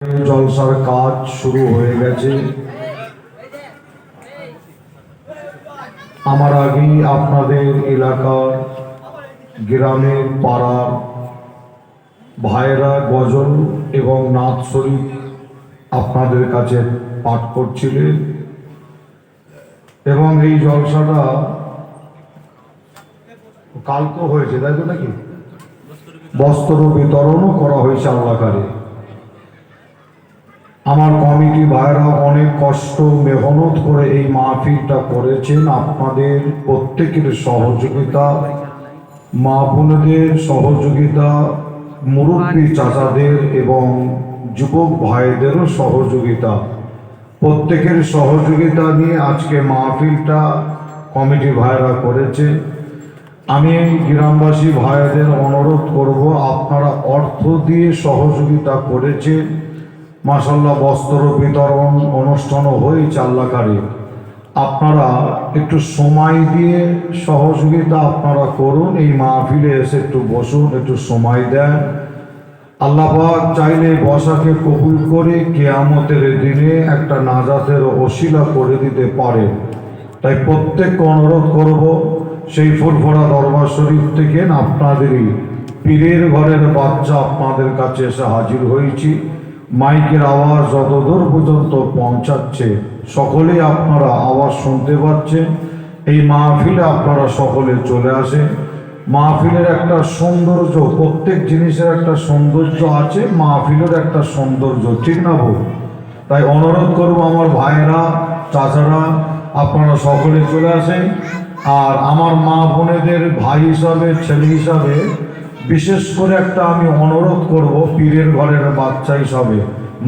জলসার কাজ শুরু হয়ে গেছে। আমার আগেই আপনাদের এলাকার গ্রামের পাড়ার ভাইরা গজল এবং নাথ শরীফ আপনাদের কাছে পাঠ করছিলেন এবং এই জলসাটা কালকে হয়েছে, তাই তো নাকি? বস্ত্র বিতরণও করা হয়েছে আল্লাহকারে। আমার কমিটি ভাইরা অনেক কষ্ট মেহনত করে এই মাহফিলটা করেছেন। আপনাদের প্রত্যেকের সহযোগিতা, মা বোনদের সহযোগিতা, মুরব্বী চাচাদের এবং যুবক ভাইদেরও সহযোগিতা, প্রত্যেকের সহযোগিতা নিয়ে আজকে মাহফিলটা কমিটি ভাইরা করেছে। আমি গ্রামবাসী ভাইদের অনুরোধ করব, আপনারা অর্থ দিয়ে সহযোগিতা করেছেন। মাশাআল্লাহ, বস্ত্র বিতরণ অনুষ্ঠানও হয়েছে আল্লাহকারে। আপনারা একটু সময় দিয়ে সহযোগিতা আপনারা করুন। এই মাহফিলে এসে একটু বসুন, একটু সময় দেন। আল্লাহ পাক চাইলে বসাকে কবুল করে কিয়ামতের দিনে একটা নাজাতের ওসিলা করে দিতে পারে। তাই প্রত্যেককে অনুরোধ করব, সেই ফুরফুরা দরবার শরীফ থেকে আপনাদেরই পীরের ঘরের বাচ্চা আপনাদের কাছে এসে হাজির হয়েছি। মাইকের আওয়াজ যতদূর পর্যন্ত পৌঁছাচ্ছে সকলেই আপনারা আওয়াজ শুনতে পাচ্ছেন। এই মাহফিলে আপনারা সকলে চলে আসেন। মাহফিলের একটা সৌন্দর্য, প্রত্যেক জিনিসের একটা সৌন্দর্য আছে, মাহফিলের একটা সৌন্দর্য, ঠিক না বল? তাই অনুরোধ করবো আমার ভাইয়েরা, চাচারা, আপনারা সকলে চলে আসেন। আর আমার মা বোনেদের ভাই হিসাবে, ছেলে হিসাবে বিশেষ করে একটা আমি অনুরোধ করব, পীরের ঘরের বাচ্চা হিসাবে,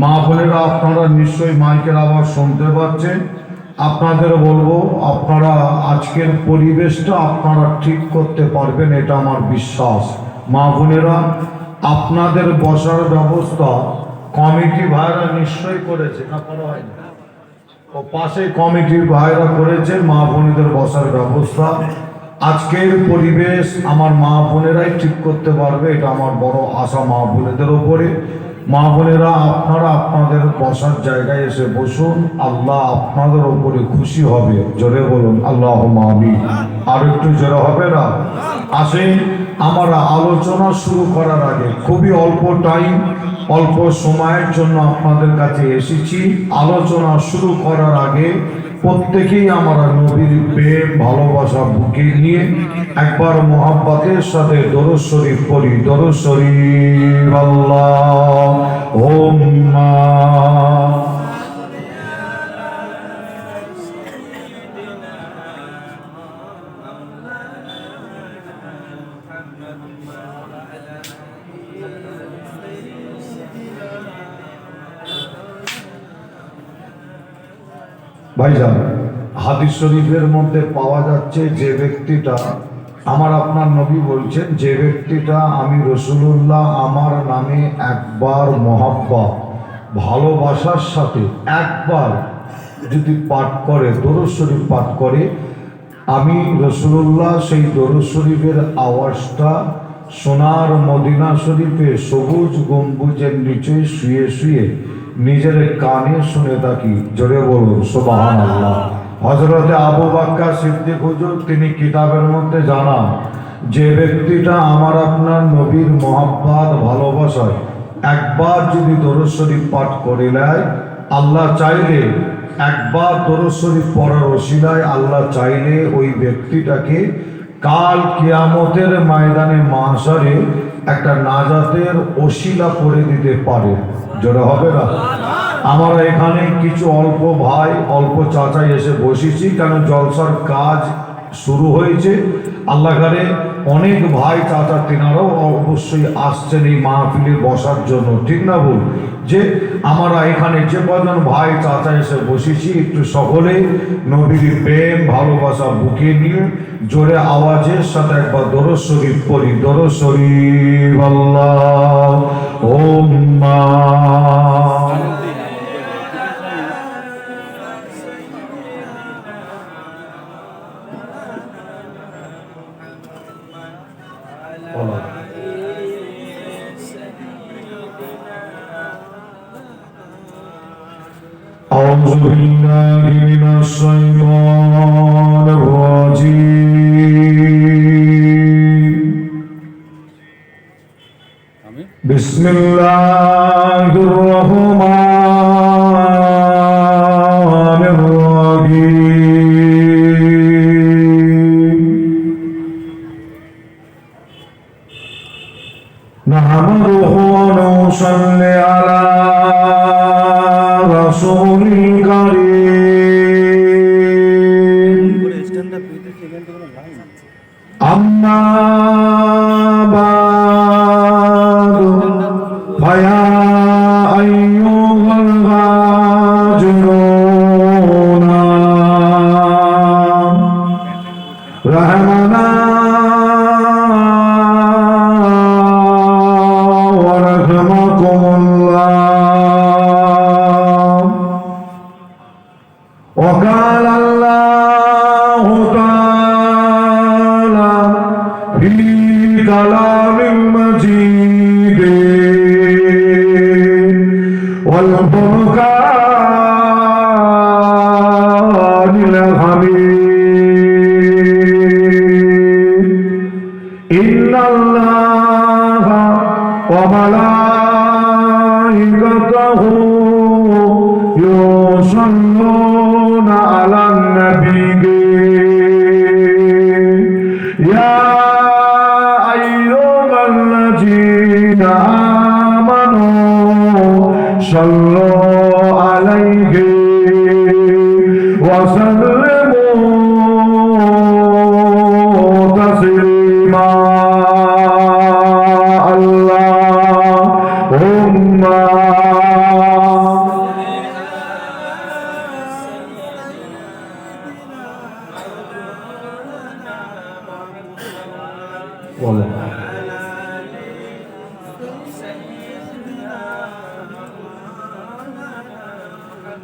মা বোনেরা আপনারা নিশ্চয়ই মাইকের আওয়াজ শুনতে পাচ্ছেন। আপনাদের বলবো, আপনারা আজকের পরিবেশটা আপনারা ঠিক করতে পারবেন, এটা আমার বিশ্বাস। মা বোনেরা, আপনাদের বসার ব্যবস্থা কমিটি ভাইরা নিশ্চয়ই করেছে, না করা হয়নি? ও পাশে কমিটির ভাইরা করেছে মা বোনেদের বসার ব্যবস্থা। আজকের পরিবেশ আমার মা বোনেরাই ঠিক করতে পারবে, এটা আমার বড় আশা মা বোনেদের ওপরে। মা বোনেরা, আপনারা আপনাদের বসার জায়গায় এসে বসুন, আল্লাহ আপনাদের ওপরে খুশি হবে। জোরে বলুন আল্লাহুম্মা আমিন। আর একটু জোরে হবে না? আসেন, আমরা আলোচনা শুরু করার আগে খুবই অল্প টাইম, অল্প সময়ের জন্য আপনাদের কাছে এসেছি। আলোচনা শুরু করার আগে প্রত্যেকেই আমরা নবীর প্রেম ভালোবাসা বুকে নিয়ে একবার মোহাব্বতের সাথে দরুদ শরীফ পড়ি। দরুদ শরীফ আল্লাহুম্মা ভাইজান, হাদিস শরীফের মধ্যে পাওয়া যাচ্ছে, যে ব্যক্তিটা, আমার আপনার নবী বলছেন, যে ব্যক্তিটা আমি রাসূলুল্লাহ আমার নামে একবার মহব্বত ভালোবাসার সাথে একবার যদি পাঠ করে, দরুদ শরীফ পাঠ করে, আমি রাসূলুল্লাহ সেই দরুদ শরীফের আওয়াজটা সোনার মদিনা শরীফে সবুজ গম্বুজের নিচে শুয়ে শুয়ে নিজের কানে শুনে থাকি। জোরে বলুন সুবহানাল্লাহ। হযরতে আবু বকর সিদ্দিক হুজুর তিনি কিতাবের মধ্যে জানান, যে ব্যক্তিটা আমার আপনার নবীর মহব্বত ভালোবাসায় একবার যদি দরুদ শরীফ পাঠ করে নেয়, আল্লাহ চাইলে একবার দরুদ শরীফ পড়ার ওসিলায় আল্লাহ চাইলে ওই ব্যক্তিটাকে কাল কিয়ামতের ময়দানে মাহশারে একটা নাজাতের ওসিলা করে দিতে পারে। জোরে হবে না? আমরা এখানে কিছু অল্প ভাই, অল্প চাচাই এসে বসেছি, কারণ জলসার কাজ শুরু হয়েছে। আল্লাহরে অনেক ভাই চাচা তেনারাও অবশ্যই আসছেন এই মাহফিলে বসার জন্য, ঠিক না বল? যে আমরা এখানে যে কজন ভাই চাচা এসে বসেছি, একটু সকলে নবীর প্রেম ভালোবাসা বুকে নিয়ে জোরে আওয়াজের সাথে একবার দরুদ শরীফ পড়ি। দরুদ শরীফ আল্লাহুম্মা أعوذ بالله من الشيطان الرجيم بسم الله الرحمن الرحيم نحمده ونصلي على رسول الكريم أما بعد فيا أيها الهاجرون رحمنا ورحمكم الله. وقال الله تعالى في كلام المجيد والفرقان الحميد إن الله وملائكته يصلون على النبي يا أيها الذين آمنوا صلوا عليه وسلموا تسليما. اللهم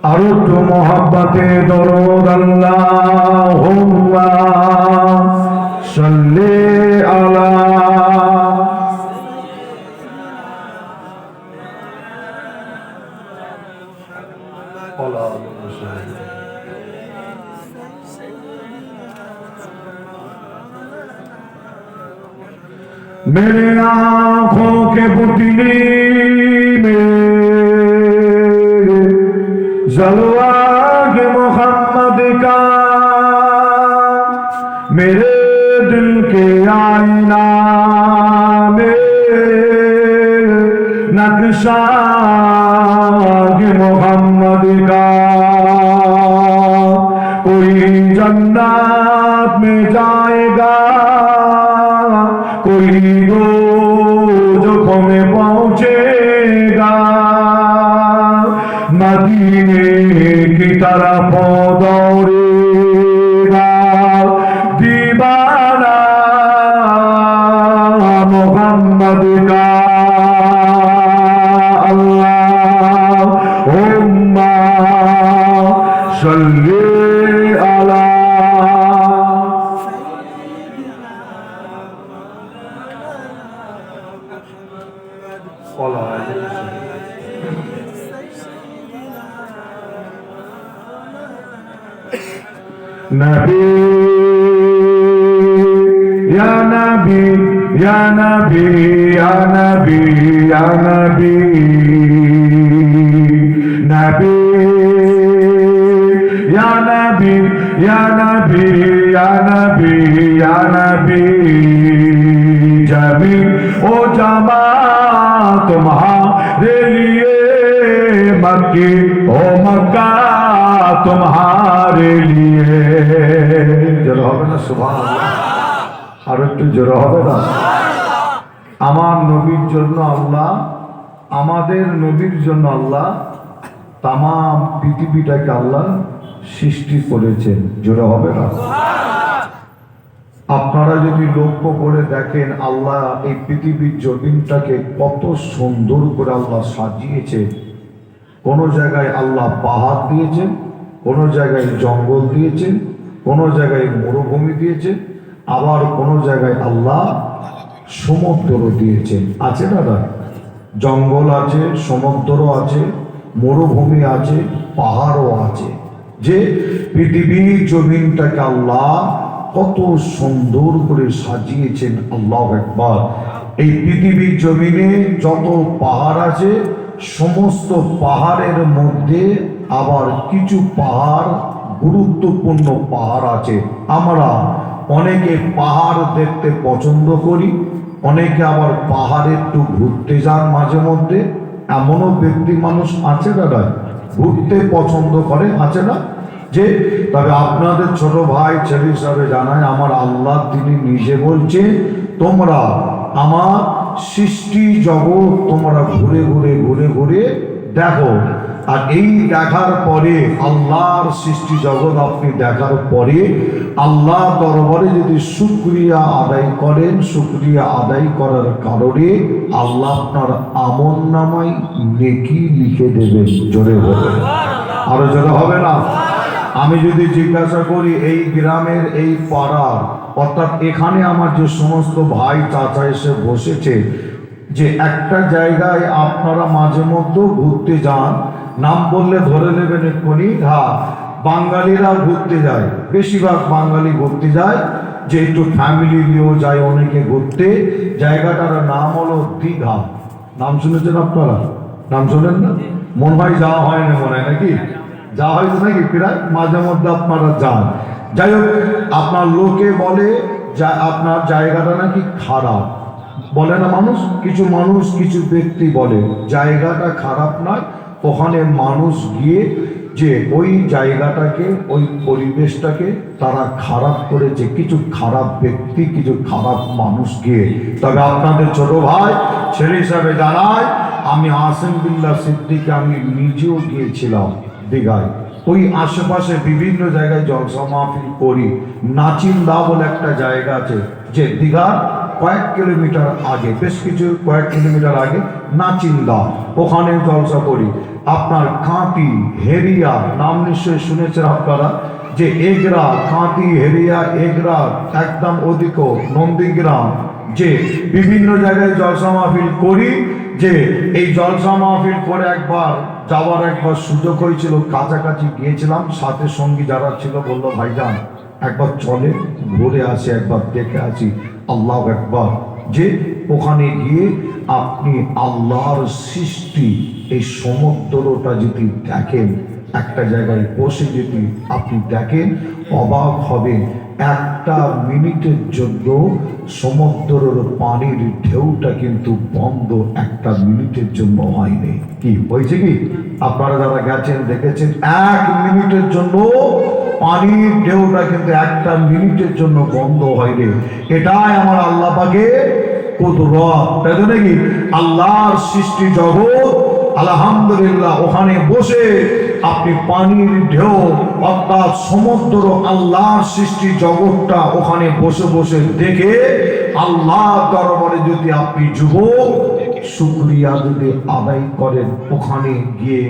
আর একটু মোহাব্বতে দরুদ আল্লাহুম্মা সাল্লি আলা मेरे आँखों के पुतली में जलवा के मोहम्मद का मेरे दिल के आईना में नक्शा के मोहम्मद का कोई जन्नत में जाएगा कोई दोज़ख में पहुंचेगा मदीने की तरफ दौड़ेगा दीवाना मोहम्मद का। अल्लाहुम्मा सल्ली अला नबी या नबी या नबी या नबी या नबी नबी या नबी या नबी या नबी या नबी जमी ओ जमा तुम्हारे लिए मक्की ओ मक्का तुम्हारे लिए जरा হবে না সুবহানাল্লাহ আর একটু জোরে হবে না আমার নবীর জন্য আল্লাহ আমাদের নবীর জন্য আল্লাহ তাম পৃথিবীটাকে আল্লাহ সৃষ্টি করেছেন জোরে হবে না আপনারা যদি লক্ষ্য করে দেখেন আল্লাহ এই পৃথিবীর জমিনটাকে কত সুন্দর করে আল্লাহ সাজিয়েছে কোন জায়গায় আল্লাহ পাহাড় দিয়েছেন কোন জায়গায় জঙ্গল দিয়েছেন কোন জায়গায় মরুভূমি দিয়েছেন আবার কোন জায়গায় আল্লাহ সমুদ্র দিয়েছেন আছে দাদা জঙ্গল আছে সমুদ্র আছে মরুভূমি আছে, পাহাড়ও আছে। যে পৃথিবীর জমিনটাকে আল্লাহ কত সুন্দর করে সাজিয়েছেন, আল্লাহু আকবার। এই পৃথিবীর জমিনে যত পাহাড় আছে, সমস্ত পাহাড়ের মধ্যে আবার কিছু পাহাড় গুরুত্বপূর্ণ পাহাড় আছে। আমরা অনেকে পাহাড় দেখতে পছন্দ করি, অনেকে আবার পাহাড়ে একটু ঘুরতে যান মাঝে মধ্যে। এমনও ব্যক্তি মানুষ আছে দাদা, ঘুরতে পছন্দ করে, আছে না? যে তবে আপনাদের ছোট ভাই ছেলে হিসাবে জানায়, আমার আল্লাহ তিনি নিজে বলছেন, তোমরা আমার সৃষ্টি জগৎ তোমরা ঘুরে ঘুরে ঘুরে ঘুরে দেখো। আর এই দেখার পরে, আল্লাহর সৃষ্টি জগৎ আপনি দেখার পরে আল্লাহ দরবারে যদি শুকরিয়া আদায় করেন, শুকরিয়া আদায় করার কারণে আল্লাহ আপনার আমল নামায় নেকি লিখে দেবেন। জোরে হবে, আরো জোরে হবে না? আমি যদি জিজ্ঞাসা করি এই গ্রামের এই পাড়ার, অর্থাৎ এখানে আমার যে সমস্ত ভাই চাচা এসে বসেছে, যে একটা জায়গায় আপনারা মাঝে মধ্যে ঘুরতে যান, নাম বললে ধরে নেবেন এক্ষুনি। হ্যাঁ, বাঙালিরা ঘুরতে যায়, বেশিরভাগ বাঙালি ঘুরতে যায়, যে একটু ফ্যামিলি নিয়েও যায় অনেকে ঘুরতে। জায়গাটার নাম হলো দীঘা। নাম শুনেছেন আপনারা? নাম শোনেন না? মনে হয় যাওয়া হয় না, মনে হয় নাকি? যা হয়েছে নাকি? প্রায় মাঝে মধ্যে আপনারা যান। যাই হোক, আপনার লোকে বলে যা আপনার জায়গাটা নাকি খারাপ, বলে না মানুষ? কিছু মানুষ, কিছু ব্যক্তি বলে জায়গাটা খারাপ নয়, ওখানে মানুষ গিয়ে যে ওই জায়গাটাকে, ওই পরিবেশটাকে তারা খারাপ করেছে, কিছু খারাপ ব্যক্তি, কিছু খারাপ মানুষ গিয়ে। তবে আপনাদের ছোট ভাই ছেলে হিসাবে জানায়, আমি আসিম বিল্লাহ সিদ্দিকী আমি নিজেও গিয়েছিলাম দীঘায়। ওই আশেপাশে বিভিন্ন জায়গায় জলসা মাহফিল করি। নাচিন্দা বলে একটা জায়গা আছে, যে দীঘার কয়েক কিলোমিটার আগে, বেশ কিছু কয়েক কিলোমিটার আগে নাচিন্দা, ওখানে জলসা করি। আপনার কাঁতি, হেরিয়া নাম নিশ্চয়ই শুনেছেন আপনারা, যে এগরা, কাঁতি, হেরিয়া, এগরা, একদম ওদিক নন্দীগ্রাম, যে বিভিন্ন জায়গায় জলসা মাহফিল করি। যে এই জলসা মাহফিল করে একবার যাওয়ার একবার সুযোগ হয়েছিল, কাছাকাছি গিয়েছিলাম, সাথে সঙ্গী যারা ছিল বললো, ভাইজান একবার চলে ঘুরে আসি, একবার দেখে আসি। আল্লাহু আকবার। যে ওখানে গিয়ে আপনি আল্লাহর সৃষ্টি এই সমুদ্রটা যদি দেখেন, একটা জায়গায় বসে যদি আপনি দেখেন, অবাক হবেন। একটা মিনিটের জন্য সমুদ্রের পানির ঢেউটা কিন্তু বন্ধ একটা মিনিটের জন্য হয়নি। কি হয়েছে? কি আপনারা যারা গেছেন দেখেছেন, এক মিনিটের জন্য পানির ঢেউটা কিন্তু একটা মিনিটের জন্য বন্ধ হয়নি। এটাই আমার আল্লাহ পাকের কুদরত, তাই তো নাকি? আল্লাহর সৃষ্টি জগৎ, আলহামদুলিল্লাহ, ওখানে বসে আপনি পানির ঢেউ, অর্থাৎ সমুদ্র, আল্লাহর সৃষ্টি জগৎটা ওখানে বসে বসে দেখে আল্লাহ দরবারে যদি আপনি যুবক শুকরিয়া যদি আদায় করেন, ওখানে গিয়ে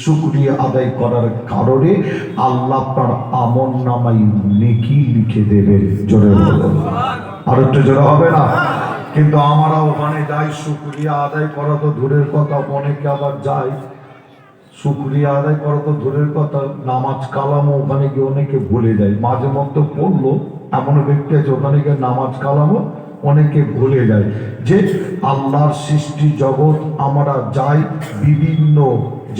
শুকরিয়া আদায় করার কারণে আল্লাহ আপনার আমল নামায় নেকি লিখে দেবেন। জোরে বলুন, আর একটু জোরে হবে না? কিন্তু আমরা ওখানে যাই, শুকরিয়া আদায় করা তো দূরের কথা, অনেকে আবার যায় শুকরিয়া আদায় করা তো দূরের কথা, নামাজ কালামও ওখানে গিয়ে অনেকে ভুলে যায়। মাঝে মধ্যে পড়লো, এমন ব্যক্তি আছে ওখানে গিয়ে নামাজ কালামও অনেকে ভুলে যায়। যে আল্লাহর সৃষ্টি জগৎ আমরা যাই বিভিন্ন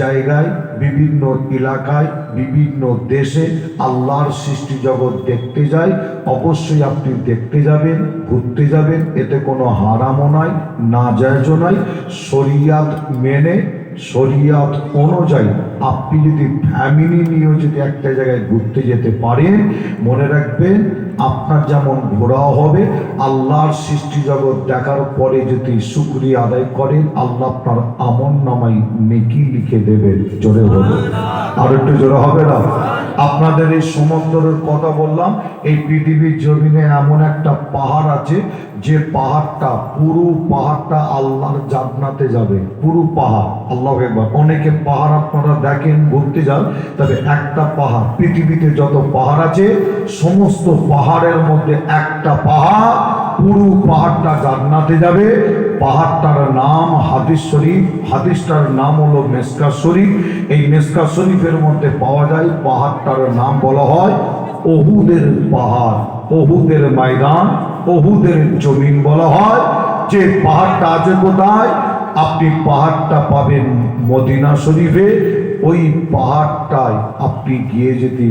জায়গায়, বিভিন্ন এলাকায়, বিভিন্ন দেশে আল্লাহর সৃষ্টি জগৎ দেখতে যাই। অবশ্যই আপনি দেখতে যাবেন, ঘুরতে যাবেন, এতে কোনো হারামও নয়, নাজায়েজও নয়। শরিয়াত মেনে, শরিয়াত অনুযায়ী আপনি যদি ফ্যামিলি নিয়েও যদি একটা জায়গায় ঘুরতে যেতে পারেন, মনে রাখবেন আপনার যেমন ঘোরাও হবে, আল্লাহর সৃষ্টি জগৎ দেখার পরে যদি শুকরিয়া আদায় করেন, আল্লাহ আপনার আমল নামায় নেকি লিখে দেবেন। জোরে বলুন, আর একটু জোরে হবে না? আপনাদের এই সমুদ্রের কথা বললাম, এই পৃথিবীর জমিনে এমন একটা পাহাড় আছে, যে পাহাড়টা, পুরো পাহাড়টা আল্লাহর জান্নাতে যাবে, পুরো পাহাড়। আল্লাহু আকবার। অনেকে পাহাড় আপনারা দেখেন, ঘুরতে যান, তবে একটা পাহাড়, পৃথিবীতে যত পাহাড় আছে সমস্ত পাহাড়ের মধ্যে একটা পাহাড়, পুরো পাহাড়টা জান্নাতে যাবে। পাহাড়টার নাম হাদিস শরীফ, হাদিসটার নাম হলো মেসকা শরীফ। এই মেসকা শরীফের মধ্যে পাওয়া যায়, পাহাড়টার নাম বলা হয় ওহুদের পাহাড়, ওহুদের ময়দান, ওহুদের জমিন বলা হয়। যে পাহাড়টা আছে কোথায়? আপনি পাহাড়টা পাবেন মদিনা শরীফে। ওই পাহাড়টায় আপনি গিয়ে যদি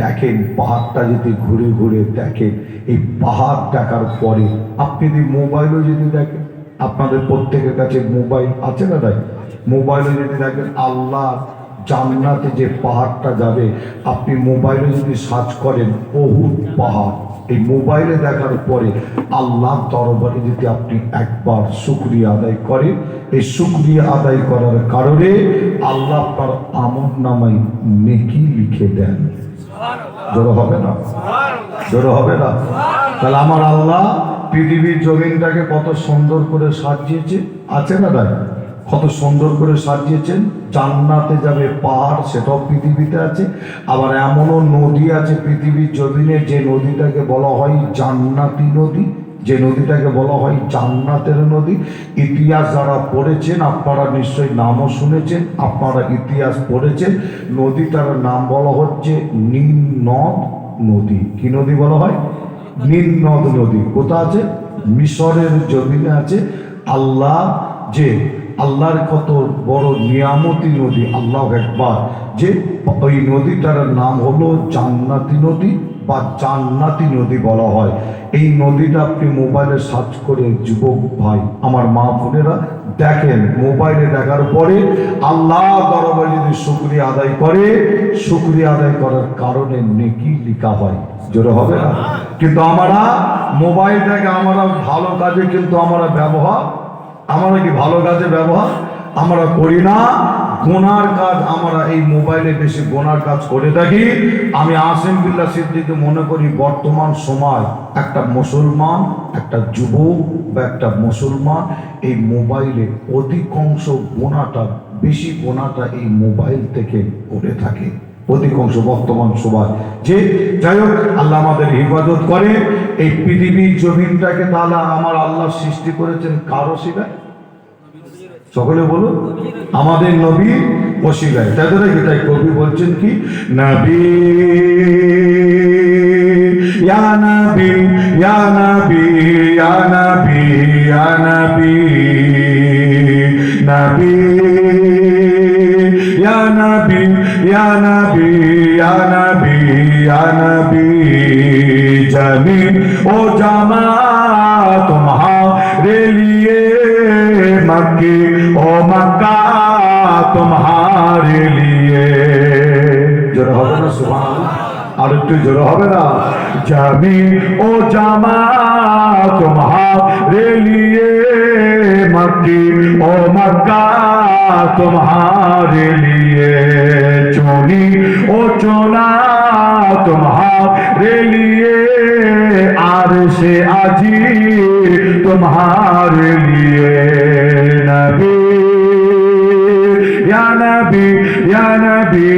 দেখেন, পাহাড়টা যদি ঘুরে ঘুরে দেখেন, এই পাহাড় দেখার পরে আপনি যদি মোবাইলও যদি দেখেন, আপনাদের প্রত্যেকের কাছে মোবাইল আছে না? তাই মোবাইলে যদি দেখেন আল্লাহ জান্নাতে যে পাহাড়টা যাবে, আপনি মোবাইলে যদি সার্চ করেন ওহুদ পাহাড়, এই মোবাইলে দেখার পরে আল্লাহ দরবারে যদি আপনি একবার শুকরিয়া আদায় করেন, এই শুকরিয়া আদায় করার কারণে আল্লাহ তার আমল নামায় নেকি লিখে দেন। জোর হবে না? জোর হবে না? তাহলে আমার আল্লাহ পৃথিবীর জমিনটাকে কত সুন্দর করে সাজিয়েছে, আছে না? তাই কত সুন্দর করে সাজিয়েছেন। জান্নাতে যাবে পাহাড়, সেটাও পৃথিবীতে আছে। আবার এমনও নদী আছে পৃথিবীর জমিনে, যে নদীটাকে বলা হয় জান্নাতি নদী, যে নদীটাকে বলা হয় জান্নাতের নদী। ইতিহাস যারা পড়েছেন আপনারা নিশ্চয়ই নামও শুনেছেন, আপনারা ইতিহাস পড়েছেন। নদীটার নাম বলা হচ্ছে নীল নদ নদী। কি নদী বলা হয়? নীল নদ নদী। কোথা আছে? মিশরের জমিনে আছে। আল্লাহ যে আল্লাহর কত বড় নিয়ামতি নদী, আল্লাহ একবার, যে ওই নদীটার নাম হলো জান্নাতি নদী বা জান্নাতি নদী বলা হয়। এই নদীটা আপনি মোবাইলে সার্চ করে যুবক ভাই আমার মা বোনেরা দেখেন, মোবাইলে দেখার পরে আল্লাহ দরবারে যদি শুকরিয়া আদায় করে, শুকরিয়া আদায় করার কারণে নেকি লিখা হয়। জোরে হবে না? কিন্তু আমরা মোবাইলটাকে আমরা ভালো কাজে কিন্তু আমরা ব্যবহার, আমরা কি ভালো কাজে ব্যবহার আমরা করি না। গোনার কাজ আমরা এই মোবাইলে বেশি গোনার কাজ করে থাকি। আমি আসিম বিল্লাহ সিদ্দিকী মনে করি বর্তমান সময় একটা মুসলমান, একটা যুবক বা একটা মুসলমান এই মোবাইলে অধিকাংশ গোনাটা, বেশি গোনাটা এই মোবাইল থেকে করে থাকে অধিকাংশ বর্তমান সময়। যে যাই হোক, আল্লাহ আমাদের হেফাজত করে। এই পৃথিবীর জমিনটাকে তাহলে আমার আল্লাহ সৃষ্টি করেছেন কার ওসিলায়? সকলে বলুন, আমাদের নবী ওসিলায়। তাই কবি বলছেন কি, নবী ইয়া নবী ইয়া নবী ইয়া নবী ইয়া নবী নবী ইয়া নবী ইয়া নবী ইয়া নবী ইয়া নবী জমিন ও জামা तुम्हारे लिए, मक्के ओ मक्का तुम्हारे लिए। জোরে হবে না সুবহানাল্লাহ? আর একটু জোরে হবে না? जमीन ओ जमा तुम्हारे लिए, मक्के ओ मक्का तुम्हारे लिए। चुनी ओ चुना तुम्हारे लिए, आरशे आजी तुम्हारे लिए। नबी या नबी या नबी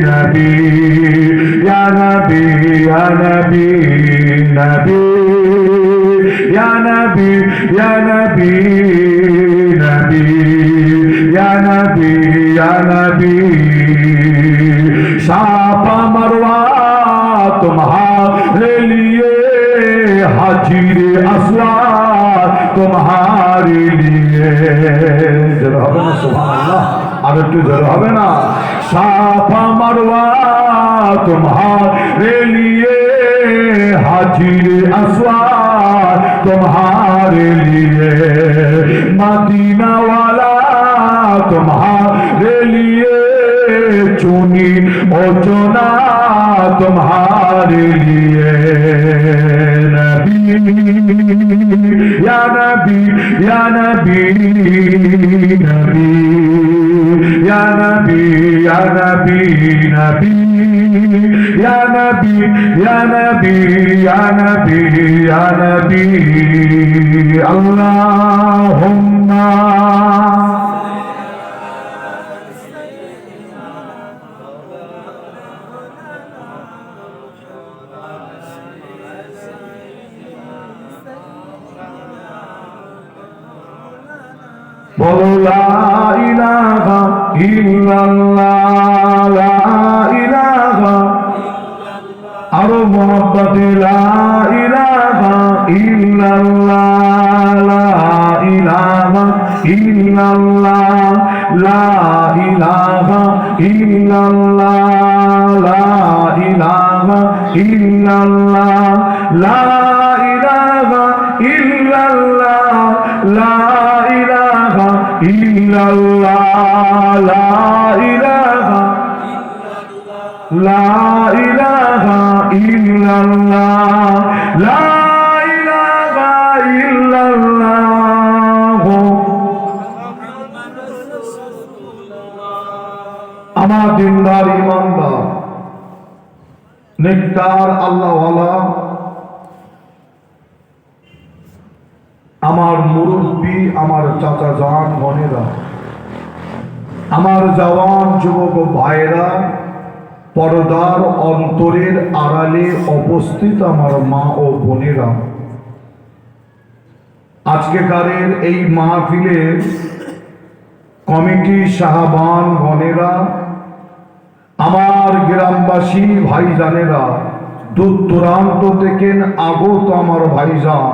नबी या नबी या नबी नबी या नबी या नबी नबी या नबी या नबी। साफा मरवा तुम्हारे लिए, हाजिर असवार तुम्हारे लिए। जरा হবে না সুবহানাল্লাহ? আর একটু জোরে হবে না? साफा मरवा तुम्हारे लिए, हाजिर असवार तुम्हारे लिए। मदीना वाला तुम्हारे लिए, चुनी ओ चुना तुम्हारे लिए। नबी या नबी या नबी नबी या नबी या नबी नबी या नबी या नबी या नबी या नबी। अल्लाहुम्मा বলো লা ইলাহা ইল্লাল্লাহ, লা ইলাহা, আরো মহব্বতে লা ইলাহা ইল্লাল্লাহ, লা ইলাহা ইল্লাল্লাহ, লা ইলাহা ইল্লাল্লাহ, লা ইলাহা ইল্লাল্লাহ, লা ইলাহা ইল্লাল্লাহ, লা ইলাহা ইল্লাল্লাহ, লা ইলাহা, লা ইলাহা ইল্লাল্লাহ, লা ইলাহা ইল্লাল্লাহ। আমার দিনদার ইমানদার নেককার আল্লাহওয়ালা, আমার মুরব্বী, আমার চাচা জান বোনেরা, আমার জওয়ান যুবক ভাইরা, পর্দার অন্তরের আড়ালে উপস্থিত আমার মা ও বোনেরা, আজকেকারের এই মাহফিলের কমিটি সাহাবান বোনেরা, আমার গ্রামবাসী ভাইজানেরা, দূর দূরান্ত থেকে আগত আমার ভাইজান,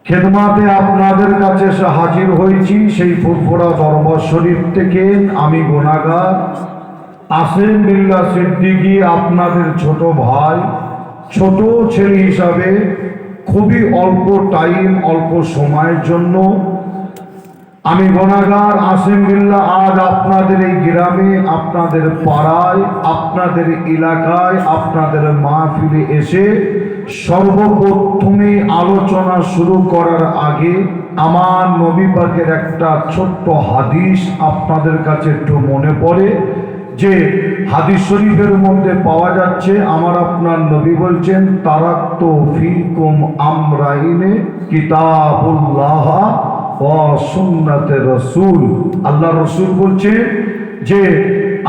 খেদমাতে আপনাদের কাছে এসে হাজির হয়েছি সেই ফুরফুরা দরবার শরীফ থেকে। আমি গুনাহগার আসিম বিল্লাহ সিদ্দিকী, আপনাদের ছোট ভাই, ছোট ছেলে হিসাবে খুবই অল্প টাইম, অল্প সময়ের জন্য আমি গুনাহগার আসিম বিল্লাহ আজ আপনাদের এই গ্রামে, আপনাদের পাড়ায়, আপনাদের এলাকায়, আপনাদের মাহফিলে এসে সর্বপ্রথমে আলোচনা শুরু করার আগে আমার নবী পাকের একটা ছোট্ট হাদিস আপনাদের কাছে একটু মনে পড়ে, যে হাদিস শরীফের মধ্যে পাওয়া যাচ্ছে, আমার আপনার নবী বলছেন, তারাক্তু ফিকুম আমরাইনে কিতাবুল্লাহ ওয়া সুন্নাতে রাসূল। আল্লাহ রাসূল বলছে যে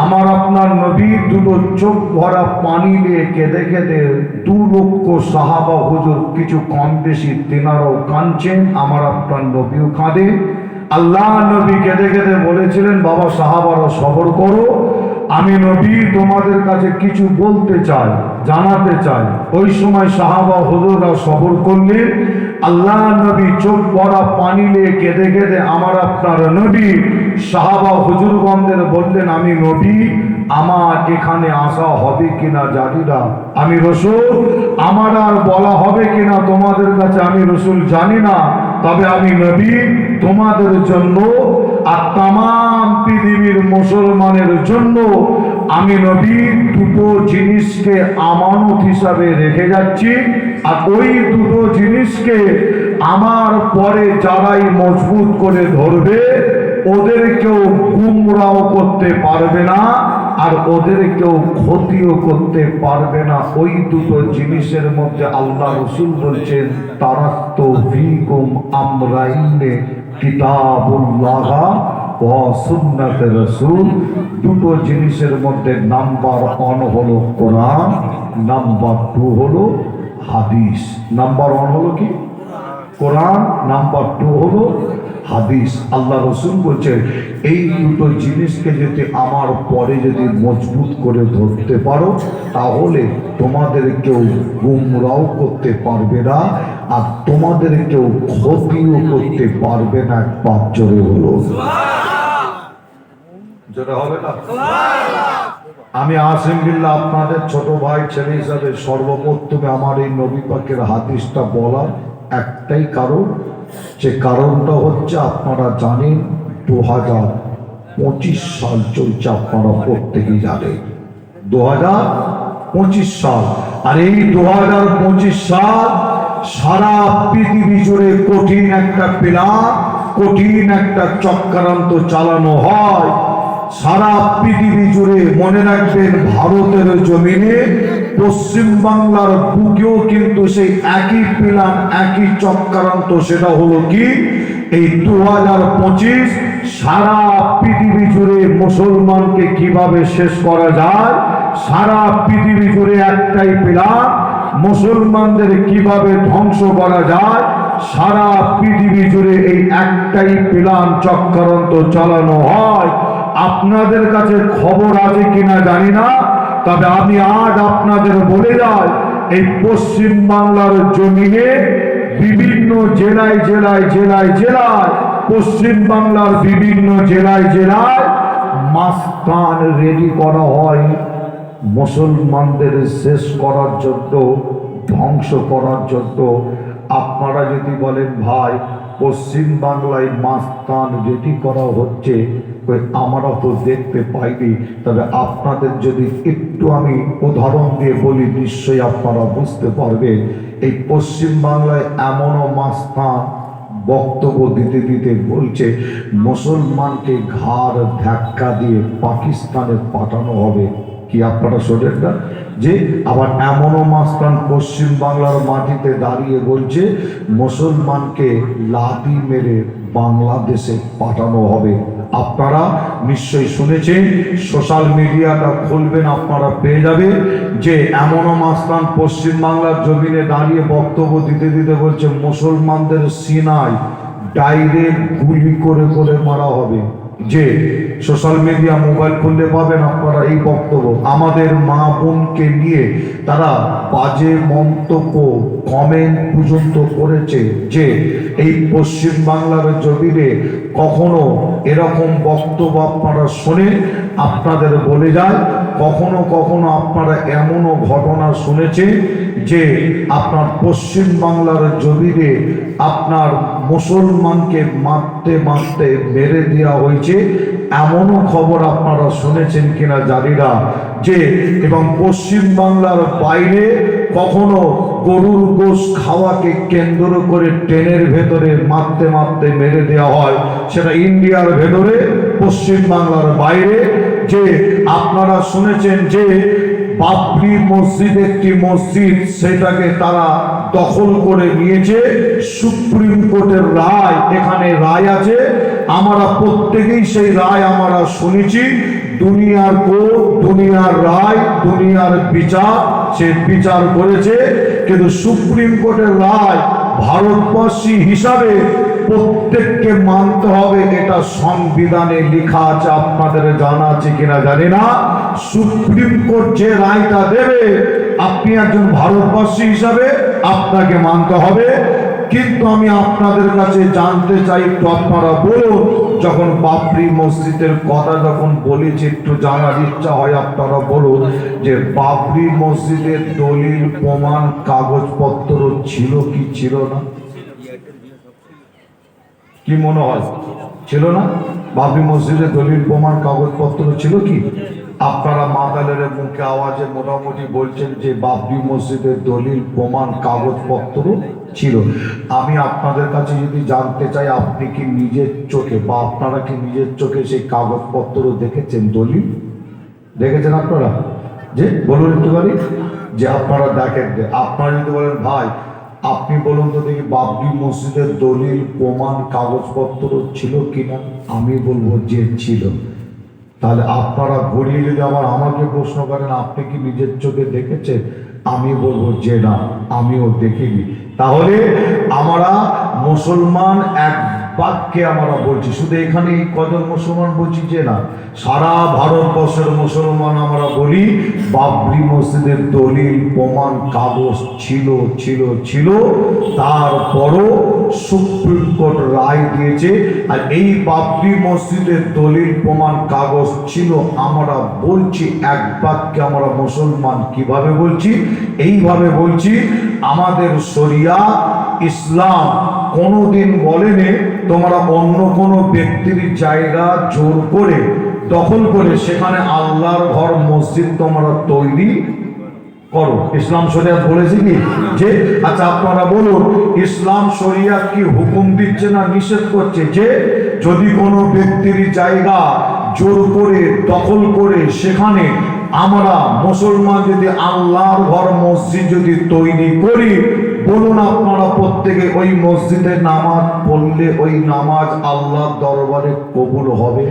আমার আপনার নবী দুটো চোখ ভরা পানি নিয়ে কেঁদে কেঁদে 2 লক্ষ সাহাবা হুজুর, কিছু কম বেশি তেনারাও কাঁদছেন, আমার আপনার নবীও কাঁদে। আল্লাহ নবী কেঁদে কেঁদে বলেছিলেন, বাবা সাহাবারা সবর করো, আমি নবী তোমাদের কাছে কিছু বলতে চাই, জানাতে চাই। ওই সময় সাহাবা হুজুররা সবর করলেন। আল্লাহ নবী চোখ ভরা পানি নিয়ে কেঁদে কেঁদে আমার আপনার নবী সাহাবা হুজুরগণদের বললেন, আমি নবী, আমার এখানে আসা হবে কিনা জানি না, আমি রসুল, আমার আর বলা হবে কিনা তোমাদের কাছে আমি রসুল জানি না, তবে আমি নবী তোমাদের জন্য আর তাম পৃথিবীর মুসলমানের জন্য আমি নবী দুটো জিনিসকে আমানত হিসাবে রেখে যাচ্ছি। আর ওই দুটো জিনিসকে আমার পরে যারাই মজবুত করে ধরবে ওদেরকেও গুমরাহ করতে পারবে না, আর ওদেরকেও ক্ষতিও করতে পারবে না। ওই দুটো জিনিসের মধ্যে আল্লাহ রাসূল বলছেন, তারাক্তু ফিকুম আমরাইনে কিতাবুল্লাহ ওয়া সুন্নাতে রাসূল। দুটো জিনিসের মধ্যে নাম্বার 1 হলো কোরআন, নাম্বার 2 হলো হাদিস। নাম্বার 1 হলো কি? কোরআন, নাম্বার 2 হলো হাদিস। আল্লাহ রাসূল বলছেন, এই দুটো জিনিসকে যদি আমার পরে যদি মজবুত করে ধরতে পারো, তাহলে তোমাদের কেউ গুমরাহ করতে পারবে না, আর তোমাদের কেউ ক্ষতিও করতে পারবে না। একবার জোরে হলো যেটা হবে না। আমি আসিম বিল্লাহ আপনাদের ছোট ভাই ছেলে হিসাবে সর্বপ্রথমে আমার এই নবী পাকের হাদিসটা বলার একটাই কারণ, যে কারণটা হচ্ছে আপনারা জানেন 2025 সাল চলছে, আপনারা প্রত্যেকেই জানেন 2025 সাল। আর এই 2025 সাল সারা পৃথিবী জুড়ে কঠিন একটা প্ল্যান, কঠিন একটা চক্রান্ত চালানো হয় সারা পৃথিবী জুড়ে। মনে রাখবেন, ভারতের জমিনে পশ্চিম বাংলার বুকেও কিন্তু সেই একই প্ল্যান, একই চক্রান্ত। সেটা হলো কি, এই 2025 সারা পৃথিবী জুড়ে মুসলমানকে কিভাবে শেষ করা যায়, সারা পৃথিবী জুড়ে একটাই প্ল্যান, মুসলমানদের কিভাবে ধ্বংস করা যায়, সারা পৃথিবী জুড়ে এই একটাই প্ল্যান চক্রান্ত চালানো হয়। আপনাদের কাছে খবর আছে কিনা জানি না, তবে আমি আজ আপনাদের বলে যাই, এই পশ্চিম বাংলার জমিনে বিভিন্ন জেলায় জেলায় জেলায় জেলায় পশ্চিম বাংলার বিভিন্ন জেলায় জেলায় মাস্তান রেডি করা হয় মুসলমানদের শেষ করার জন্য, ধ্বংস করার জন্য। আপনারা যদি বলেন ভাই পশ্চিম বাংলায় মাস্তান রেডি করা হচ্ছে, আমরা তো দেখতে পাইনি, তবে আপনাদের যদি একটু আমি উদাহরণ দিয়ে বলি নিশ্চয়ই আপনারা বুঝতে পারবেন। এই পশ্চিম বাংলায় এমনও মাস্তান বক্তব্য দিতে দিতে বলছে মুসলমানকে ঘাড় ধাক্কা দিয়ে পাকিস্তানে পাঠানো হবে। কি আপনারা শোনেন না? যে আবার এমনও মাস্তান পশ্চিম বাংলার মাটিতে দাঁড়িয়ে বলছে মুসলমানকে লাথি মেরে বাংলাদেশে পাঠানো হবে। আপনারা নিশ্চয়ই শুনেছেন, সোশ্যাল মিডিয়াটা খুলবেন আপনারা পেয়ে যাবেন যে এমনও মাস্তান পশ্চিম বাংলার জমিনে দাঁড়িয়ে বক্তব্য দিতে দিতে বলছে মুসলমানদের সিনায় ডাইরেক্ট গুলি করে করে মারা হবে। যে সোশ্যাল মিডিয়া মোবাইল খুললে পাবেন আপনারা এই বক্তব্য। আমাদের মা বোনকে নিয়ে তারা বাজে মন্তব্য কমেন্ট পর্যন্ত করেছে যে এই পশ্চিম বাংলার জমিনে কখনো এরকম বক্তব্য আপনারা শোনেন। আপনাদের বলে যায় কখনো কখনো আপনারা এমনও ঘটনা শুনেছেন যে আপনার পশ্চিম বাংলার জমিনে আপনার মুসলমানকে মারতে মারতে মেরে দেওয়া হয়েছে, এমনও খবর আপনারা শুনেছেন কিনা জানি না। যে এবং পশ্চিম বাংলার বাইরে কখনো গরুর গোশ খাওয়াকে কেন্দ্র করে ট্রেনের ভেতরে মারতে মারতে মেরে দেওয়া হয়, সেটা ইন্ডিয়ার ভেতরে পশ্চিম বাংলার বাইরে। যে আপনারা শুনেছেন যে বাবরি মসজিদ একটি মসজিদ, সেটাকে তারা দখল করে নিয়েছে। সুপ্রিম কোর্টের রায়, এখানে রায় আছে, আমরা প্রত্যেকেই সেই রায় আমরা শুনেছি। দুনিয়ার কোর্ট, দুনিয়ার রায়, দুনিয়ার বিচার, সে বিচার করেছে। কিন্তু সুপ্রিম কোর্টের রায় ভারতবাসী হিসাবে প্রত্যেককে মানতে হবে, এটা সংবিধানে লেখা আছে। আপনাদের জানা আছে কিনা জানি না। সুপ্রিম কোর্ট যে রায়টা দেবে আপনি একজন ভারতবাসী হিসাবে আপনাকে মানতে হবে। কিন্তু আমি আপনাদের কাছে জানতে চাই, একটু আপনারা বলুন, যখন বাবরি মসজিদের কথা যখন বলেছি একটু জানার ইচ্ছা হয়, আপনারা বলুন যে বাবরি মসজিদের দলিল প্রমাণ কাগজপত্র ছিল কি ছিল না? কি মনে হয় ছিল না? বাবরি মসজিদের দলিল প্রমাণ কাগজপত্র ছিল কি? আপনারা মাতালের মুখে আওয়াজে মোটামুটি বলছেন যে বাবরি মসজিদের দলিল প্রমাণ কাগজপত্র ছিল। আমি আপনাদের কাছে যদি জানতে চাই, আপনি কি নিজের চোখে বা আপনারা কি নিজের চোখে সেই কাগজপত্র দেখেছেন? দলিল দেখেছেন আপনারা? যে বলুন একটুখানি যে আপনারা দেখেন। আপনারা যদি বলেন ভাই আপনি বলুন তো দেখি বাবরি মসজিদের দলিল প্রমাণ কাগজপত্র ছিল কিনা, আমি বলবো যে ছিল। তাহলে আপনারা ঘুরিয়ে যদি আবার আমাকে প্রশ্ন করেন আপনি কি নিজের চোখে দেখেছেন, আমি বলবো যে না, আমিও দেখিনি। তাহলে আমরা মুসলমান এক বাক্যে আমরা বলছি, শুধু এখানে কজন মুসলমান বলছি যে না, সারা ভারতবর্ষের মুসলমান আমরা বলি বাবরি মসজিদের দলিল প্রমাণ কাগজ ছিল ছিল ছিল। তারপরও সুপ্রিম কোর্ট রায় দিয়েছে। আর এই বাবরি মসজিদের দলিল প্রমাণ কাগজ ছিল, আমরা বলছি এক বাক্যে, আমরা মুসলমান কিভাবে বলছি? এইভাবে বলছি, আমাদের শরিয়া ইসলাম কোনোদিন বলেনি তোমরা অন্য কোনো ব্যক্তির জায়গা জোর করে দখল করে সেখানে আল্লাহর ঘর মসজিদ তোমরা তৈরি করো। ইসলাম শরিয়াত বলেছে কি যে আচ্ছা আপনারা বলুন ইসলাম শরিয়াত কি হুকুম দিচ্ছে না নিষেধ করছে যে যদি কোনো ব্যক্তির জায়গা জোর করে দখল করে সেখানে আমরা মুসলমান যদি আল্লাহর ঘর মসজিদ যদি তৈরি করি, বলুন আপনারা প্রত্যেকে ওই মসজিদে নামাজ পড়লে ওই নামাজ আল্লাহর দরবারে কবুল হবে?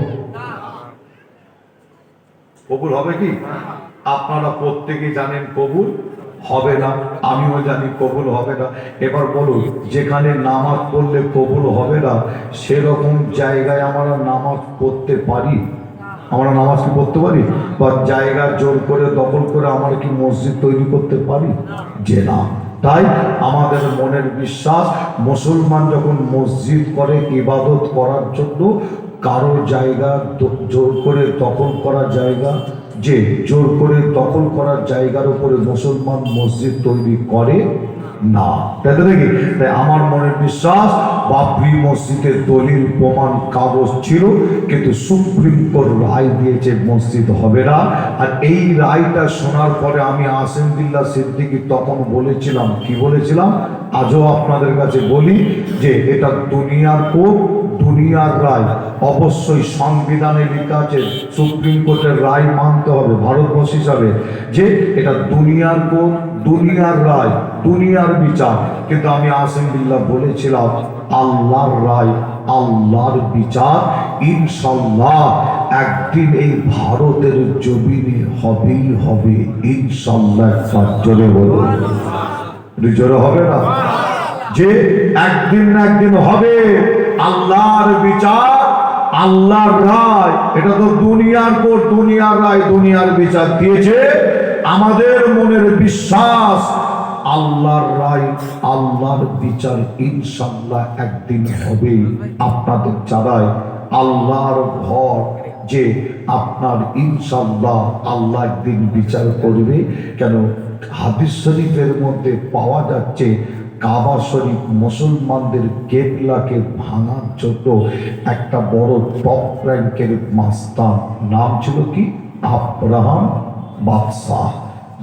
কবুল হবে কি? আপনারা প্রত্যেকে জানেন কবুল হবে না, আমিও জানি কবুল হবে না। এবার বলুন, যেখানে নামাজ পড়লে কবুল হবে না সেরকম জায়গায় আমরা নামাজ পড়তে পারি? আমরা নামাজ কি পড়তে পারি? বা জায়গা জোর করে দখল করে আমরা কি মসজিদ তৈরি করতে পারি? যে না। তাই আমাদের মনের বিশ্বাস, মুসলমান যখন মসজিদ করে ইবাদত করার জন্য, কারো জায়গা জোর করে দখল করার জায়গা, যে জোর করে দখল করার জায়গার উপরে মুসলমান মসজিদ তৈরি করে না। তাই তো নাকি? তাই আমার মনের বিশ্বাস, বাবরি মসজিদের দলিল প্রমাণ কাগজ ছিল, কিন্তু সুপ্রিম কোর্ট রায় দিয়েছে মসজিদ হবে না। আর এই রায়টা শোনার পরে আমি আসিম বিল্লাহ সিদ্দিকী তখন বলেছিলাম, কি বলেছিলাম, আজও আপনাদের কাছে বলি, যে এটা দুনিয়ার কোর্ট, দুনিয়ার রায়। অবশ্যই সংবিধানে লেখা আছে সুপ্রিম কোর্টের রায় মানতে হবে ভারতবর্ষ হিসাবে, যে এটা দুনিয়ার কোর্ট, দুনিয়ার রায়, দুনিয়ার বিচার। কিন্তু আমি আসিম বিল্লাহ বলেছিলাম, আল্লাহর রায়, আল্লাহর বিচার ইনশাল্লাহ একদিন এই ভারতের জমিনে হবেই হবে ইনশাল্লাহ। জোরে বলো, জোরে হবে না? যে একদিন না একদিন হবে আল্লাহর বিচার, আল্লাহর রায়। এটা তো দুনিয়ার কোর্ট, দুনিয়ার রায়, দুনিয়ার বিচার দিয়েছে। আমাদের মনের বিশ্বাস, আল্লাহর রায়, আল্লাহর বিচার ইনশাল্লাহ একদিন হবে। আপনাদের যারাই আল্লাহর ঘর, যে আপনার ইনশাল্লাহ আল্লাহ একদিন বিচার করবে। কেন? হাদিস শরীফের মধ্যে পাওয়া যাচ্ছে, কাবা শরীফ মুসলমানদের কেবলাকে ভাঙার জন্য একটা বড় টপ র্যাঙ্কের মাস্তান, নাম ছিল কি? আব্রাহাম বাদশাহ।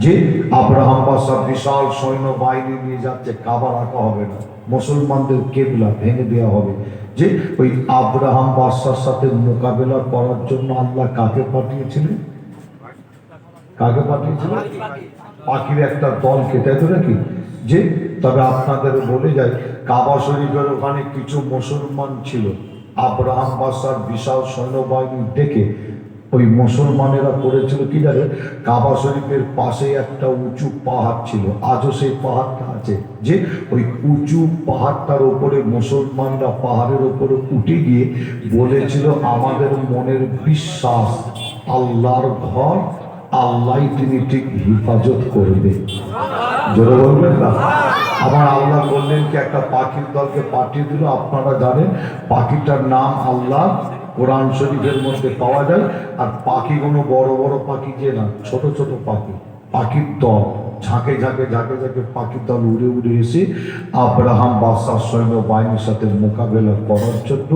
যে আব্রাহাম বাদশাহ বিশাল সৈন্য বাহিনী নিয়ে যাচ্ছে, কাবা রাখা হবে না, মুসলমানদের কেবলা ভেঙে দেওয়া হবে। যে ওই আব্রাহাম বাদশার সাথে মোকাবেলা করার জন্য আল্লাহ কাকে পাঠিয়েছিলেন? কাকে পাঠিয়েছিলেন? পাখির একটা দলকে, তাই তো নাকি? যে তবে আপনাদের বলে যায়, কাবা শরীফের ওখানে কিছু মুসলমান ছিল, আব্রাহাম বাদশার বিশাল সৈন্যবাহিনী দেখে ওই মুসলমানেরা করেছিল কি জানেন? কাবা শরীফের পাশে একটা উঁচু পাহাড় ছিল, আজও সেই পাহাড়টা আছে। যে ওই উঁচু পাহাড়টার ওপরে মুসলমানরা পাহাড়ের ওপরে উঠে গিয়ে বলেছিল, আমাদের মনের বিশ্বাস আল্লাহর ঘর, আল্লাহ তিনি ঠিক হেফাজত করবে। জোরে বলবেন না? আমার আল্লাহ বললেন কি, একটা পাখির দলকে পাঠিয়ে দিল। আপনারা জানেন পাখিটার নাম আল্লাহ কোরআন শরীফের মধ্যে পাওয়া যায়। আর পাখি কোনো বড় বড় পাখি যে না, ছোট ছোট পাখি, পাখির দল, ঝাঁকে ঝাঁকে ঝাঁকে ঝাঁকে পাখির দল উড়ে উড়ে এসে আব্রাহাম বাদশার সৈন্য বাহিনীর সাথে মোকাবেলা করার জন্য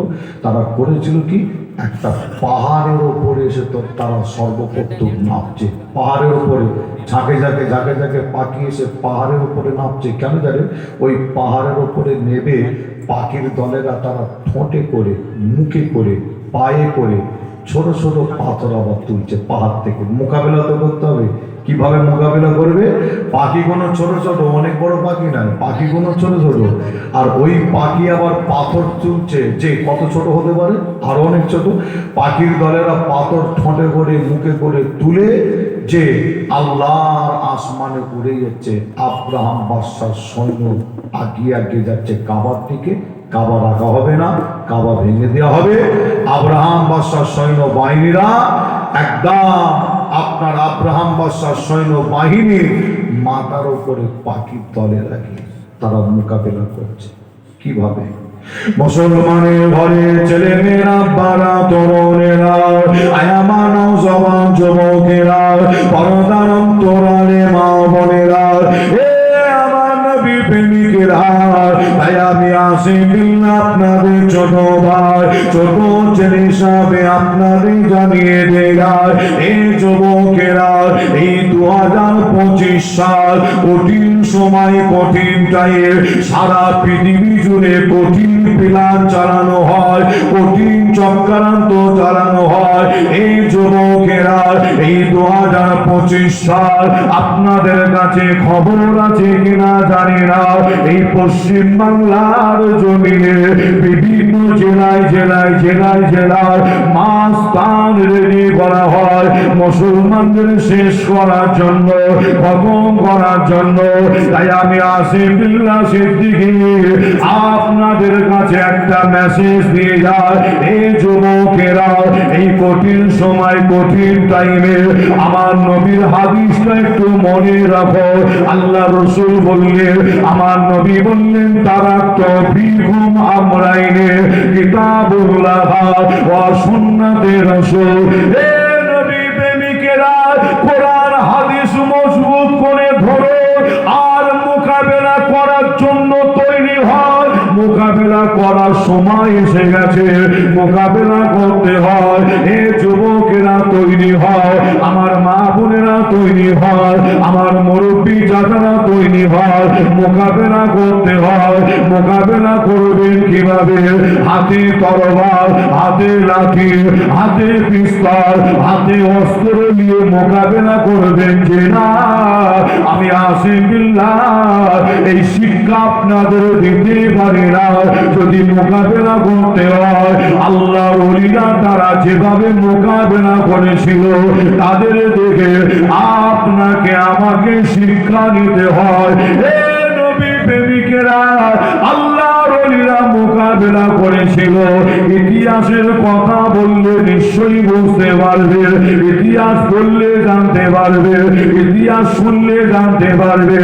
তারা করেছিল কি, একটা পাহাড়ের ওপরে এসে তো তারা সর্বপ্রথম নামছে। পাহাড়ের ওপরে ঝাঁকে ঝাঁকে ঝাঁকে ঝাঁকে পাখি এসে পাহাড়ের উপরে নামছে। কেন জানেন? ওই পাহাড়ের ওপরে নেবে পাখির দলেরা তারা ঠোঁটে করে, মুখে করে, পায়ে করে ছোট ছোট পাথর আবার তুলছে পাহাড় থেকে। মোকাবেলা তো করতে হবে। কিভাবে মোকাবেলা করবে? পাখি কোনো ছোট ছোট, অনেক বড় পাখি নয়, পাখি কোনো ছোট ছোট। আর ওই পাখি আবার পাথর তুলছে, যে কত ছোট হতে পারে, আরো অনেক ছোট। পাখির দলেরা পাথর ঠোঁটে করে, মুখে করে তুলে যে আল্লাহর আসমানে উড়ে যাচ্ছে। আব্রাহাম বাদশার সৈন্য আগিয়ে আগিয়ে যাচ্ছে কাবার দিকে। কাবা রাখা হবে না, কাবা ভেঙে দেওয়া হবে। আব্রাহাম বাদশার সৈন্য বাহিনীরা একদম আপনার আব্রাহাম বাদশার সৈন্য বাহিনীর মাথার উপরে পাখির দলে লাগিয়ে তারা মোকাবেলা করছে। কিভাবে? মুসলমানের ঘরে ছেলে মেয়েরা, বারা তরুণেরা, আয়ামানব জওয়ান যুবকেরা, পর্দার অন্তরালে মা বোনেরা, প্রেমিকেরা, তাই আমি আসিম বিল্লাহ আপনাদের ছোট ভাই, ছোট ছেলে হিসাবে আপনাদের জানিয়ে দেয়, এই যুবকেরা, এই 2025 সাল কঠিন সময়, কঠিন টাইম, সারা পৃথিবী জুড়ে কঠিন প্ল্যান চালানো হয়, কঠিন চক্রান্ত চালানো হয়। এই যুবকেরা, এই 2025 সাল আপনাদের কাছে খবর আছে কিনা জানি না, এই পশ্চিম বাংলার জমিনে বিভিন্ন জেলায় জেলায় জেলায় জেলায় মাস্তান রেডি করা হয়। মুসলমানদের শেষ করার জন্য, খতম করার জন্য। তাই আমি আসিফ বিল্লাহ সিদ্দিকী আপনাদের কাছে একটা মেসেজ দিয়ে যায়, এই যুবকেরা এই কঠিন সময়, কঠিন টাইমে আমার নবীর হাদিসটা একটু মনে রাখো। আল্লাহ রসুল বললেন, আমার নবী বললেন, তারা তৌফিকুম আমরাইনে কিতাবুল্লাহ ওয়া সুন্নাতে রাসূল। হে নবী প্রেমিকেরা, কোরআন হাদিস মজবুত করে ধরো আর মোকাবেলা করার জন্য তৈরি হয়। মোকাবেলা করার সময় এসে গেছে, মোকাবেলা করতে হয়। হে যুবকেরা তৈরি হয়, আমার মা বোনেরা তৈরি হয়, আমার মুরব্বী চাচারা তৈরি হয়। মোকাবেলা করতে হয়। মোকাবেলা করবেন কিভাবে? হাতে তরবার, হাতে লাঠি, হাতে পিস্তল, হাতে অস্ত্র নিয়ে মোকাবেলা করবেন যে না। আমি আসিফ বিল্লাহ এই শিক্ষা আপনাদের দিতে পারি না। যদি মোকাবেলা করতে হয়, আল্লাহর ওলিরা তারা যেভাবে মোকাবেলা করেছিল তাদের দেখে আপনাকে আমাকে শিক্ষা নিতে হয়। হে নবী প্রেমিকেরা, আল্লাহর ওলিরা মোকাবেলা করেছিল। ইতিহাসের কথা বললে নিশ্চয়ই বুঝতে পারবে, ইতিহাস বললে জানতে পারবে, ইতিহাস শুনলে জানতে পারবে।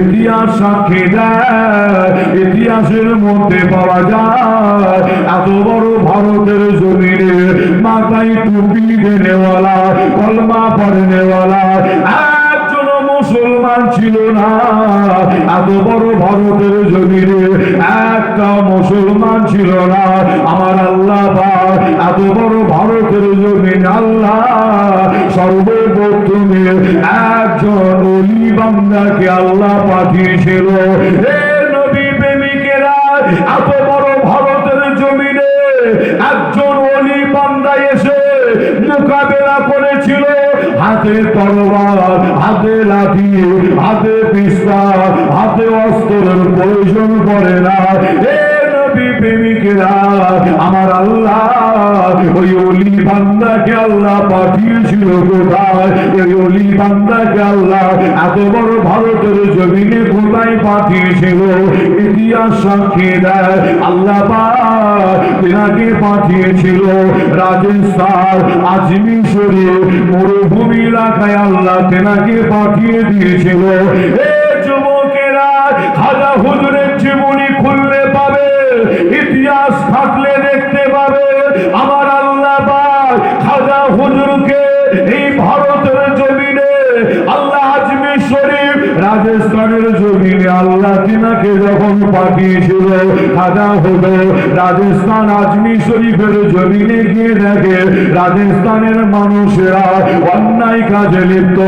ইতিহাস সাক্ষী দেয়, ইতিহাসের মধ্যে পাওয়া যায় এত বড় ভারতের জমিনে মাথায় টুপি দেনেওয়ালা, কলমা পড়নেওয়ালা একজন মুসলমান ছিল না। এত বড় ভারতের জমিনে একটা মুসলমান ছিল না। আমার আল্লাহ পাক এত বড় ভারতের জমিনে আল্লাহ সর্বপ্রথমে একজন ওলি বান্দাকে আল্লাহ পাঠিয়েছিল। হে নবী প্রেমিকেরা, এত বড় ভারতের জমিনে একজন ওলি বান্দা এসে মোকাবেলা করেছিল। হাতে তরবার, হাতে লাঠি, হাতে পিস্তল, হাতে অস্ত্রের প্রয়োজন পড়ে না। হে নবী প্রেমিকেরা, আমার আল্লাহ ওই ওলি বান্দাকে আল্লাহ পাঠিয়েছিল কোথায়? এই ওলি বান্দাকে আল্লাহ এত বড় ভারতের জমিনে কোথায় পাঠিয়েছিল? ইতিহাস সাক্ষী দেয় আল্লাহ পাক তেনাকে পাঠিয়েছিল রাজস্থান আজমির শরীফ মরুভূমি এলাকায়। আল্লাহ তেনাকে পাঠিয়ে দিয়েছিল। হে যুবকেরা, খাজা হুজুরের জীবনী খুললে পাবে, ইতিহাস থাকলে দেখতে পাবে আমার আল্লাহ পাক খাজা হুজুরকে এই ভারতের জমিনে আল্লাহ আজমির শরীফ রাজস্থানের জমিনে আল্লাহ তিনাকে যখন পাঠিয়েছিল, খাজা হুজুর রাজস্থান আজমির শরীফের জমিনে গিয়ে দেখে রাজস্থানের মানুষেরা অন্যায় কাজে লিপ্ত,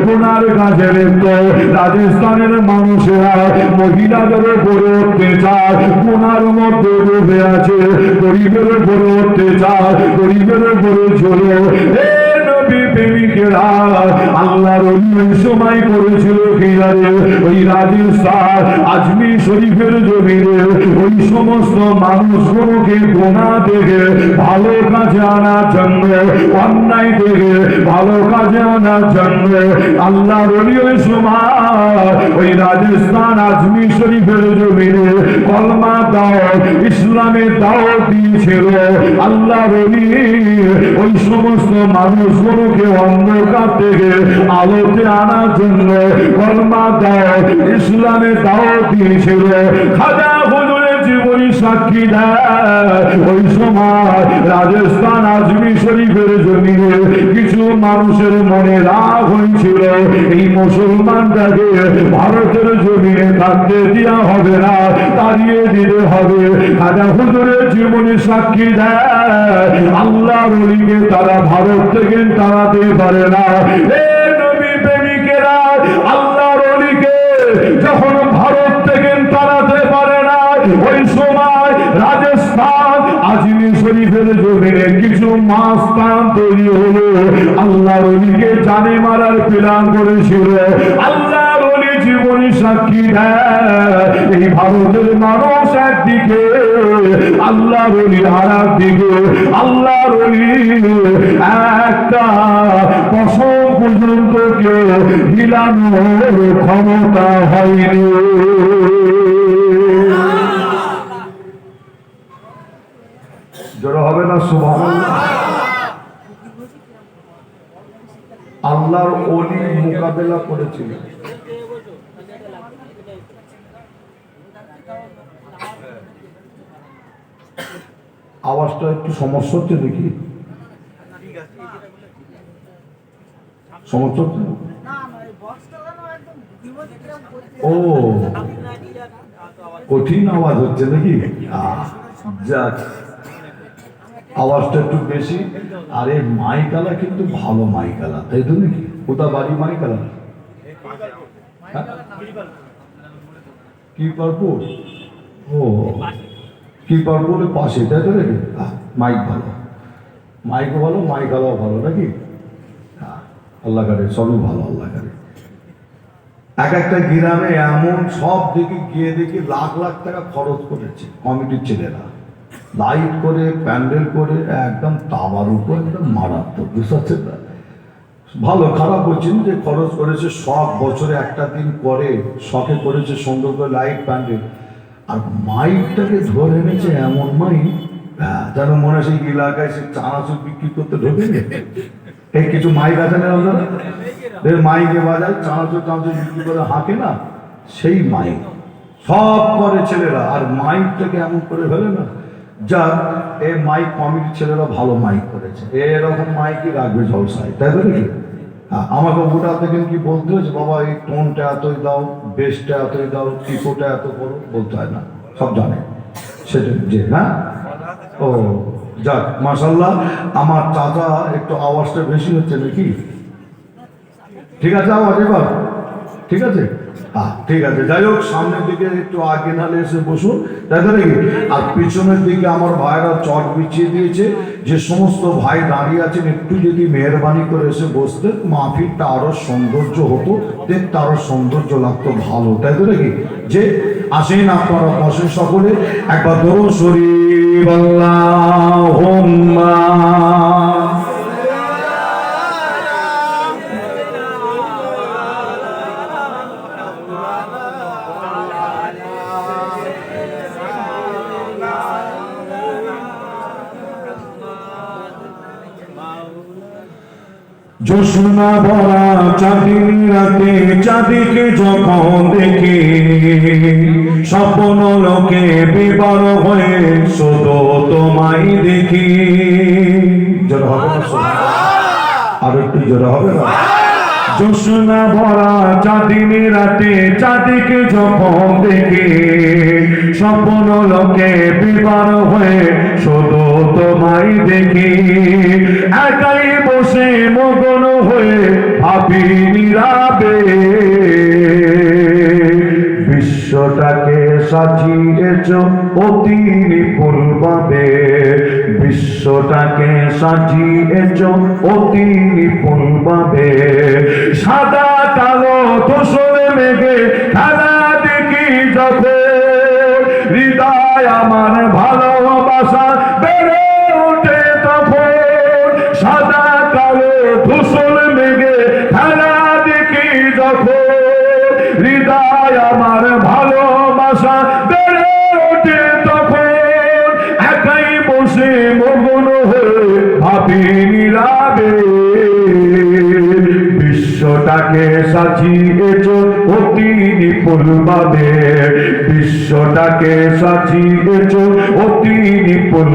গুনার কাজে লিপ্ত। রাজস্থানের মানুষেরা মহিলাদের উপরে অত্যাচার, গুনার মধ্যে ডুবে আছে। গরিবের উপরে অত্যাচার, গরিবের উপরে ঝোলো। প্রেমিকেরা, আল্লাহর ওই সময় করেছিল কি জানে? ওই রাজস্থান আজমির শরীফের জমিনে ওই সমস্ত মানুষগুলোকে গোনা থেকে ভালো কাজে আনার জন্য, অন্যায় থেকে ভালো কাজে আনার জন্য আল্লাহর ওই সময় ওই রাজস্থান আজমির শরীফের জমিনে কলমা দাওয়াত, ইসলামের দাওয়াত দিয়েছিল। আল্লাহর ওই সমস্ত মানুষগুলোকে অন্ধকার থেকে আলোতে আনার জন্য কলমা দাওয়াত, ইসলামের দাওয়াত দিয়েছিল। খাজা হুজুরের জীবনী সাক্ষী দেয় ওই সময় রাজস্থান আজমির শরীফের জমিনে কিছু মানুষের মনে রাগ হয়েছিল, এই মুসলমানটাকে ভারতের জমিনে থাকতে দেওয়া হবে না, তাড়িয়ে দিতে হবে। খাজা হুজুরের জীবনী সাক্ষী দেয় আল্লাহর ওলিকে তারা ভারত থেকে তাড়াতে পারে না। হে নবী প্রেমিকেরা, আল্লাহর ওলিকে যখন ভারত থেকে তাড়াতে পারে না, ওই সময় রাজস্থান আজমির শরীফের জমিনে কিছু মাস্তান তৈরি হলো, আল্লাহর ওলিকে জানে মারার প্ল্যান করেছিল। আল্লাহর ওলি জীবনী সাক্ষী দেয় এই ভারতের মানুষ একদিকে, আল্লাহর ওলি আর একদিকে। আল্লাহর ওলি একটা মিলানোর ক্ষমতা হয়নি। জোরে হবে না সুবহানাল্লাহ? আল্লাহর ওলি মোকাবেলা করেছিল। আওয়াজটা একটু সমস্যা হচ্ছে দেখি, সমস্যা হচ্ছে? ও কঠিন আওয়াজ হচ্ছে নাকি? যাক, আওয়াজটা একটু বেশি। আর এই মাইকালা কিন্তু ভালো মাইকালা, তাই তো নাকি? কোথা বাড়ি মাইকালা? কি পারপুর? ও কি পারপুরের পাশে, তাই তো নাকি? মাইক ভালো, মাইকও ভালো, মাইকালাও ভালো নাকি? আল্লাহ কারে সবই ভালো, আল্লাহ কারে। এক একটা গ্রামে এমন সব দিকে গিয়ে দেখি লাখ লাখ টাকা খরচ করেছে কমিটির ছেলেরা, লাইট করে প্যান্ডেল করে একদম তাবার উপর একদম মারাত্মক, বুঝতে পারছেন না? ভালো খারাপ বলছেন যে খরচ করেছে, সব বছরে একটা দিন করে শখে করেছে সুন্দর করে লাইট প্যান্ডেল। আর মাইকটাকে ধরে এনেছে এমন মাইক, যেন মনে হয় সেই এলাকায় সে চানাচুর বিক্রি করতে ঢোকে। এই কিছু মাইক আছে না আপনারা, মাইকে বাজায় চানাচুর চানাচুর বিক্রি করে হাঁকে না, সেই মাইক সব করে ছেলেরা। আর মাইকটাকে এমন করে ফেলে না, যা এই মাইক কমিটির ছেলেরা ভালো মাইক করেছে, এরকম মাইকই রাখবে জলসায়, তাই তো নাকি? আমাকে ওটা থেকে কি বলতে হয়েছে, বাবা এই টোনটা এতই দাও, বেসটা এতই দাও, টিপোটা এত করো, বলতে হয় না, সব জানে সেটা যে। হ্যাঁ, ও যাক মাশাআল্লাহ। আমার চাচা একটু আওয়াজটা বেশি হচ্ছে নাকি? ঠিক আছে আওয়াজ এবার ঠিক আছে? ঠিক আছে, যাই হোক, সামনের দিকে একটু আগে নালে এসে বসুন, তাই তো নাকি? আর পিছনের দিকে আমার ভাইরা চট বিছিয়ে দিয়েছে। যে সমস্ত ভাই দাঁড়িয়ে আছেন একটু যদি মেহরবানি করে এসে বসতে, মাহফিলটা আরো সৌন্দর্য হতো, দেখতে আরো সৌন্দর্য লাগতো, ভালো, তাই তো নাকি? যে আসেন আপনারা বসেন সকলে, একবার দরুদ শরীফ আল্লাহুম্মা। জোছনা ভরা চাঁদিনী রাতে চাঁদিকে যখন দেখি, স্বপ্ন লোকে বিবার হয়ে শুধু তোমায় দেখি। জোরে হবে না? আর একটু জোরে হবে না? জোছনা ভরা চাঁদিনী রাতে চাঁদিকে যখন দেখি, স্বপ্ন লোকে বিবার হয়ে শুধু তোমায় দেখি। একাই বসে মগন হয়ে ভাবি নীরবে, বিশ্বটাকে সাজিয়েছ অতি নিপুণ ভাবে, বিশ্বটাকে সাজিয়েছ অতি নিপুণ ভাবে। সাদা কালো ধূসর মেঘে খেলা দেখি যখন, হৃদয় আমার ভালোবাসা বেড়ে ওঠে তখন। সাদা কালো ধূসর মেঘে খেলা দেখি যখন, হৃদয় আমার ভালোবাসা বেড়ে ওঠে তখন। একাই বসে মগন হয়ে ভাবি নীরবে, বিশ্বটাকে সাজিয়েছ অতি নিপুণ ভাবে, বিশ্বটাকে সাজিয়েছ অতি নিপুণ